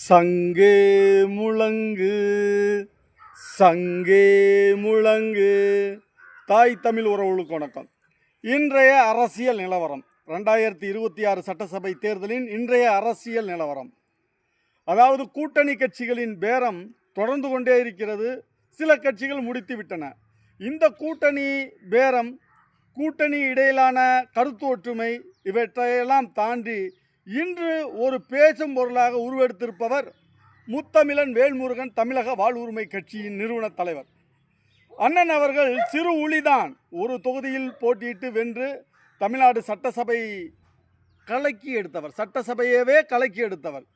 சங்கே முழங்கு சங்கே முழங்கு. தாய் தமிழ் உறவுகளுக்கு வணக்கம். இன்றைய அரசியல் நிலவரம் 2026 சட்டசபை தேர்தலின் இன்றைய அரசியல் நிலவரம். அதாவது கூட்டணி கட்சிகளின் பேரம் தொடர்ந்து கொண்டே இருக்கிறது. சில கட்சிகள் முடித்து விட்டன. இந்த கூட்டணி பேரம், கூட்டணி இடையிலான கருத்து ஒற்றுமை இவற்றையெல்லாம் தாண்டி இன்று ஒரு பேசும் பொருளாக உருவெடுத்திருப்பவர் முத்தமிழன் வேல்முருகன், தமிழக வாழ்வுரிமை கட்சியின் நிறுவன தலைவர். அண்ணன் அவர்கள் சிறு உளிதான் ஒரு தொகுதியில் போட்டியிட்டு வென்று தமிழ்நாடு சட்டசபை கலக்கி எடுத்தவர், சட்டசபையவே கலக்கி எடுத்தவர்.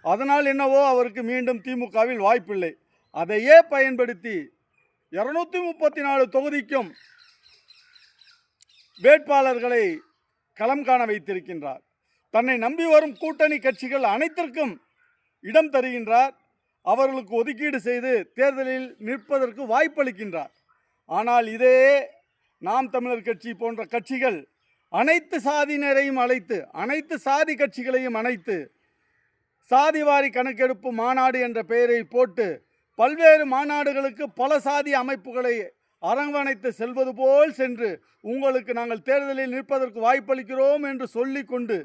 அதனால் என்னவோ அவருக்கு மீண்டும் திமுகவில் வாய்ப்பில்லை. அதையே பயன்படுத்தி 234 தொகுதிக்கும் வேட்பாளர்களை களம் காண வைத்திருக்கின்றார். தன்னை நம்பி வரும் கூட்டணி கட்சிகள் அனைத்திற்கும் இடம் தருகின்றார். அவர்களுக்கு ஒதுக்கீடு செய்து தேர்தலில் நிற்பதற்கு வாய்ப்பளிக்கின்றார். ஆனால் இதே நாம் தமிழர் கட்சி போன்ற கட்சிகள் அனைத்து சாதியினரையும் அழைத்து, அனைத்து சாதி கட்சிகளையும் அழைத்து சாதிவாரி கணக்கெடுப்பு மாநாடு என்ற பெயரை போட்டு பல்வேறு மாநாடுகளுக்கு பல சாதி அமைப்புகளை அரவணைத்து செல்வது போல் சென்று உங்களுக்கு நாங்கள் தேர்தலில் நிற்பதற்கு வாய்ப்பளிக்கிறோம் என்று சொல்லிக்கொண்டு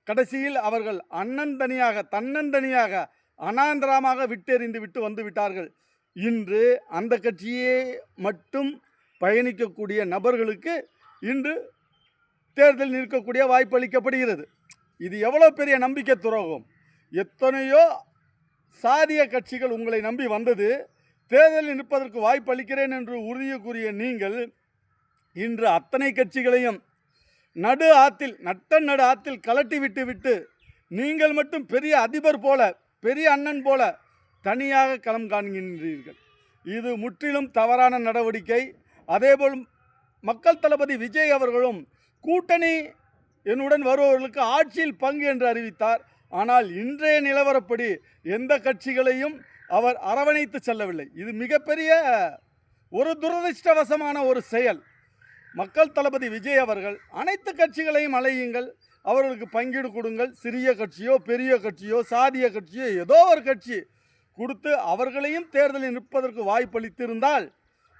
கடைசியில் அவர்கள் தன்னந்தனியாக அனாந்தரமாக விட்டெறிந்து விட்டு வந்து விட்டார்கள். இன்று அந்த கட்சியே மட்டும் பயணிக்கக்கூடிய நபர்களுக்கு இன்று தேர்தல் நிற்கக்கூடிய வாய்ப்பு அளிக்கப்படுகிறது. இது எவ்வளோ பெரிய நம்பிக்கை துரோகம்! எத்தனையோ சாதிய கட்சிகள் உங்களை நம்பி வந்தது. தேர்தலில் நிற்பதற்கு வாய்ப்பு அளிக்கிறேன் என்று உறுதி கூறிய நீங்கள் இன்று அத்தனை கட்சிகளையும் நடு ஆத்தில் கலட்டி விட்டு நீங்கள் மட்டும் பெரிய அதிபர் போல, பெரிய அண்ணன் போல தனியாக களம் காண்கின்றீர்கள். இது முற்றிலும் தவறான நடவடிக்கை. அதேபோல் மக்கள் தளபதி விஜய் அவர்களும் கூட்டணி என்னுடன் வருபவர்களுக்கு ஆட்சியில் பங்கு என்று அறிவித்தார். ஆனால் இன்றைய நிலவரப்படி எந்த கட்சிகளையும் அவர் அரவணைத்து செல்லவில்லை. இது மிகப்பெரிய ஒரு துரதிர்ஷ்டவசமான ஒரு செயல். மக்கள் தளபதி விஜய் அவர்கள் அனைத்து கட்சிகளையும் அழையுங்கள், அவர்களுக்கு பங்கீடு கொடுங்கள். சிறிய கட்சியோ பெரிய கட்சியோ சாதிய கட்சியோ ஏதோ ஒரு கட்சி கொடுத்து அவர்களையும் தேர்தலில் நிற்பதற்கு வாய்ப்பளித்திருந்தால்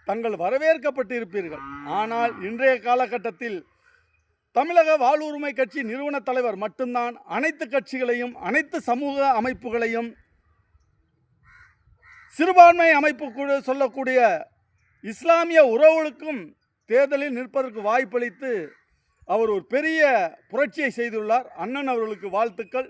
தங்கள் வரவேற்கப்பட்டு இருப்பீர்கள். ஆனால் இன்றைய காலகட்டத்தில் தமிழக வாழ்வுரிமை கட்சி நிறுவன தலைவர் மட்டும்தான் அனைத்து கட்சிகளையும், அனைத்து சமூக அமைப்புகளையும், சிறுபான்மை அமைப்பு சொல்லக்கூடிய இஸ்லாமிய உறவுகளுக்கும் தேர்தலில் நிற்பதற்கு வாய்ப்பளித்து அவர் ஒரு பெரிய புரட்சியை செய்துள்ளார். அண்ணன் அவர்களுக்கு வாழ்த்துக்கள்.